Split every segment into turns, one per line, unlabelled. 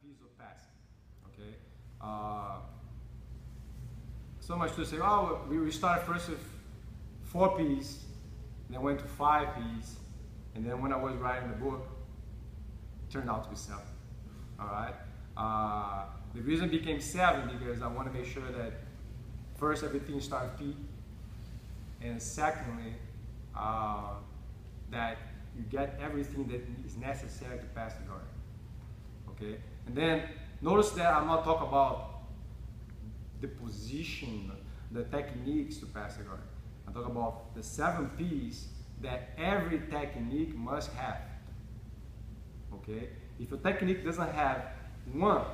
P's of passing. Okay. So much to say, oh, we started first with 4 P's, then went to 5 P's, and then when I was writing the book, it turned out to be 7. All right. The reason it became 7 because I want to make sure that first everything starts P, and secondly, that you get everything that is necessary to pass the guard. Okay, and then notice that I'm not talking about the position, the techniques to pass the guard. I'm talking about the 7 P's that every technique must have. Okay, if a technique doesn't have one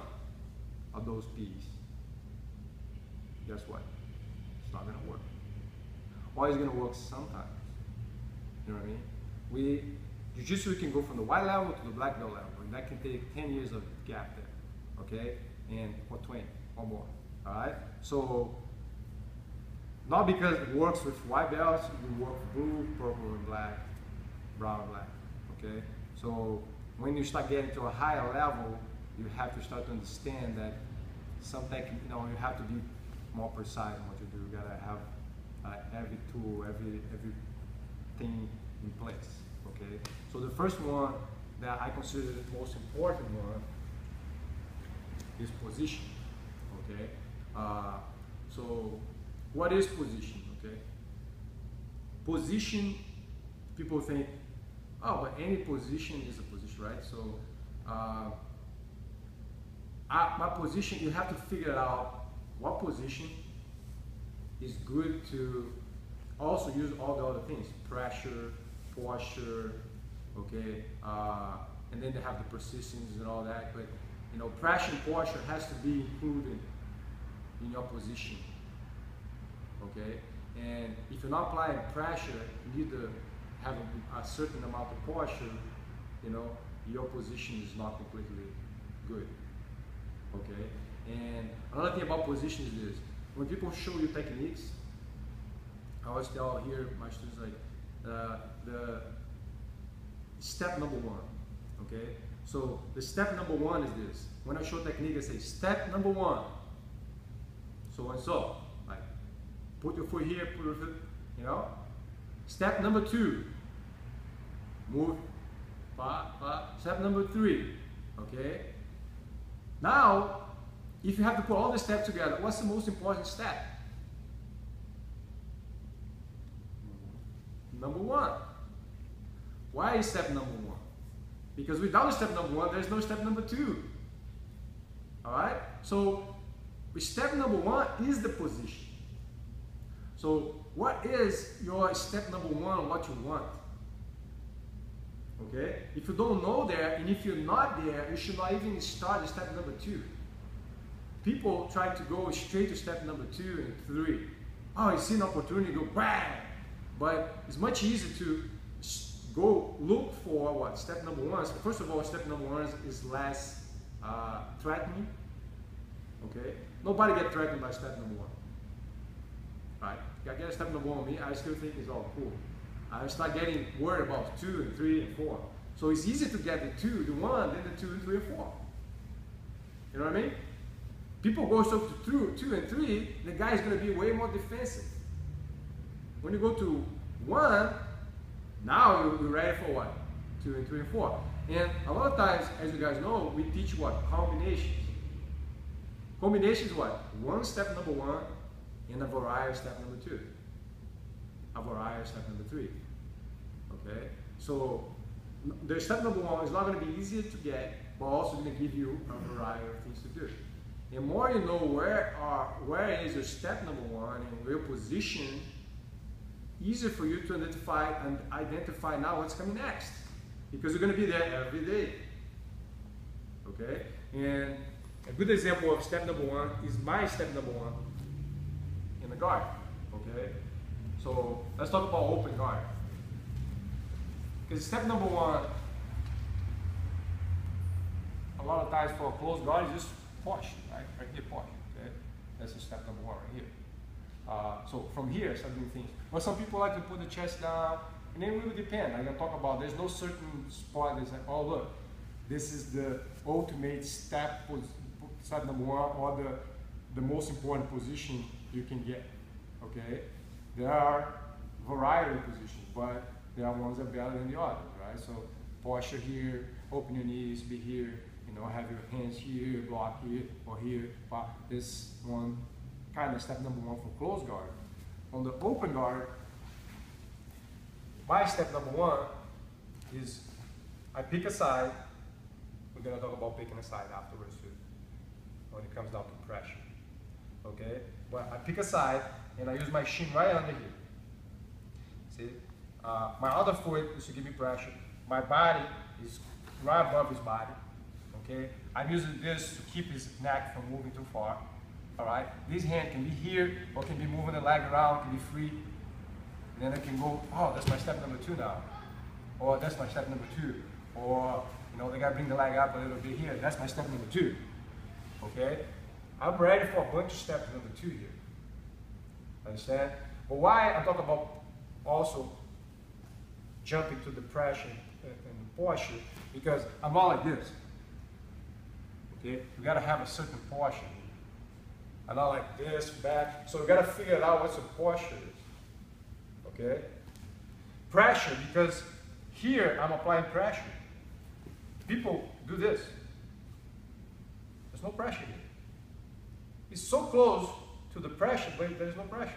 of those P's, guess what? It's not going to work. Or it's going to work sometimes. You know what I mean? Jiu-Jitsu, we can go from the white level to the black belt level, and that can take 10 years of gap there, okay? And or 20 or more, all right? So, not because it works with white belts, we work with blue, purple, and black, brown, and black, okay? So, when you start getting to a higher level, you have to start to understand that some technique, you know, you have to be more precise in what you do. You gotta have every tool, everything in place. Okay. So the first one that I consider the most important one is position. Okay. So what is position? Okay. Position. People think, oh, but any position is a position, right? So my position, you have to figure out what position is good to also use all the other things, pressure, posture, okay, and then they have the persistence and all that, but you know, pressure and posture has to be included in your position, okay, and if you're not applying pressure, you need to have a certain amount of posture, you know, your position is not completely good, okay, and another thing about position is this, when people show you techniques, I always tell here my students like, the step number 1, okay? So the step number 1 is this. When I show technique, I say step number 1, so and so, like put your foot here, put your foot, you know? Step number 2, move, step number 3, okay? Now, if you have to put all the steps together, what's the most important step? Number 1. Why is step number 1? Because without step number 1, there's no step number 2. Alright? So, step number 1 is the position. So, what is your step number 1, what you want? Okay? If you don't know there, and if you're not there, you should not even start step number 2. People try to go straight to step number 2 and 3. Oh, you see an opportunity, go bang! But it's much easier to go look for what? Step number 1. So first of all, step number 1 is less threatening. Okay? Nobody gets threatened by step number 1. Right? I get step number 1 on me, I still think it's all cool. I start getting worried about 2 and 3 and 4. So it's easy to get the 2, the 1, then the 2 and 3 and 4. You know what I mean? People go so to 2 and 3, the guy is going to be way more defensive. When you go to 1, now you're ready for what? 2 and 3 and 4. And a lot of times, as you guys know, we teach what? Combinations. Combinations what? One step number 1 and a variety of step number 2. A variety of step number 3. Okay? So the step number 1 is not going to be easier to get, but also going to give you a variety of things to do. The more you know where is your step number 1 and your position, easier for you to identify now what's coming next, because you're going to be there every day. Okay, and a good example of step number 1 is my step number 1 in the guard. Okay, so let's talk about open guard, because step number 1, a lot of times for a closed guard is just push, right here, push. Okay, that's the step number 1 right here. So from here, start doing things. But some people like to put the chest down, and it really depends. Like I talk about, there's no certain spot that's like, oh look, This is the ultimate step number one, or the most important position you can get, okay? There are variety of positions, but there are ones that are better than the others, right? So posture here, open your knees, be here, you know, have your hands here, block here, or here. This one, kind of step number one for close guard. On the open guard, my step number one is I pick a side. We're gonna talk about picking a side afterwards too, when it comes down to pressure, okay? But I pick a side and I use my shin right under here. See? My other foot is to give me pressure. My body is right above his body, okay? I'm using this to keep his neck from moving too far, all right? This hand can be here, or can be moving the leg around, can be free. And then I can go, oh, that's my step number two now. Or that's my step number two. Or, you know, they gotta bring the leg up a little bit here. That's my step number two, okay? I'm ready for a bunch of steps number two here. Understand? But why I'm talking about also jumping to the pressure and the posture, because I'm not like this. Okay? We gotta have a certain posture. I'm not like this, back. So we gotta figure out what the posture is. Okay? Pressure, because here I'm applying pressure. People do this. There's no pressure here. It's so close to the pressure, but there's no pressure.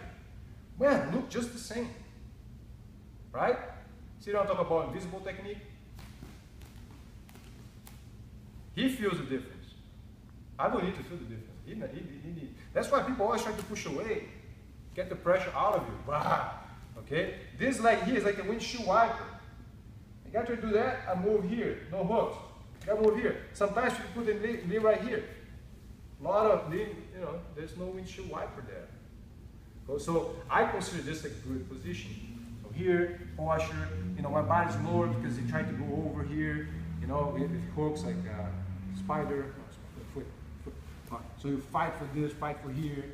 Man, look just the same. Right? See what I'm talking about invisible technique? He feels the difference. I don't need to feel the difference. He that's why people always try to push away, get the pressure out of you. Bah. Okay? This leg here is like a windshield wiper. You got to do that, I move here, no hooks. You got to move here. Sometimes you put the knee right here. A lot of knee, you know, there's no windshield wiper there. So I consider this a good position. So here, posture, you know, my body's lower because they try to go over here, you know, with hooks like spider, foot. So you fight for this, fight for here,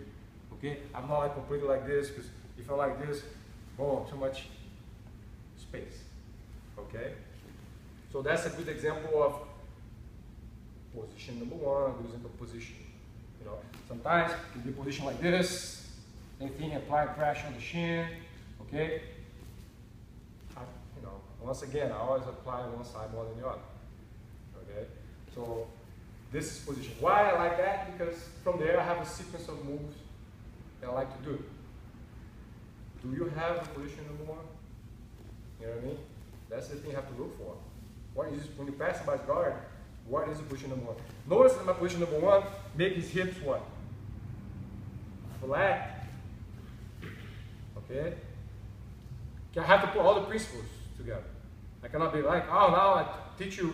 okay? I'm not like completely like this, because if I'm like this, oh, too much space, okay? So that's a good example of position number one, good example of position. You know, sometimes it can be a position like this, same thing, apply pressure on the shin, okay? You know, once again, I always apply one side more than the other, okay? So this is position. Why I like that? Because from there I have a sequence of moves that I like to do. Do you have a position number one? You know what I mean? That's the thing you have to look for. What is, when you pass by guard, what is the position number one? Notice that my position number one, make his hips what? Flat. Okay? I have to put all the principles together. I cannot be like, oh, now I teach you,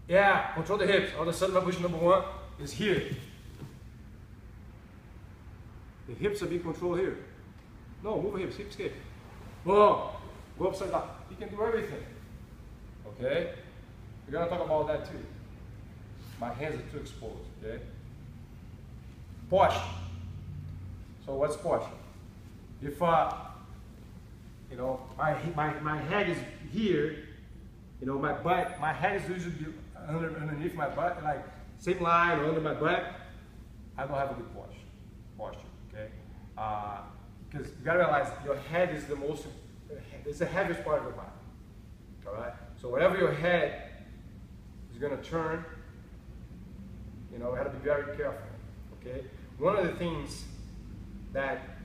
yeah, control the hips. All of a sudden my position number one is here. The hips are being controlled here. No, move the hips, hip skip. Boom. Go upside down. You can do everything. Okay? We're gonna talk about that too. My hands are too exposed, okay? Posture. So what's posture? If you know, my head is here, you know, my head is usually underneath my butt, like same line or under my butt, I don't have a good posture, okay? Because you gotta realize your head is it's the heaviest part of your body, all right? So whenever your head is gonna turn, you know, you have to be very careful, okay? One of the things that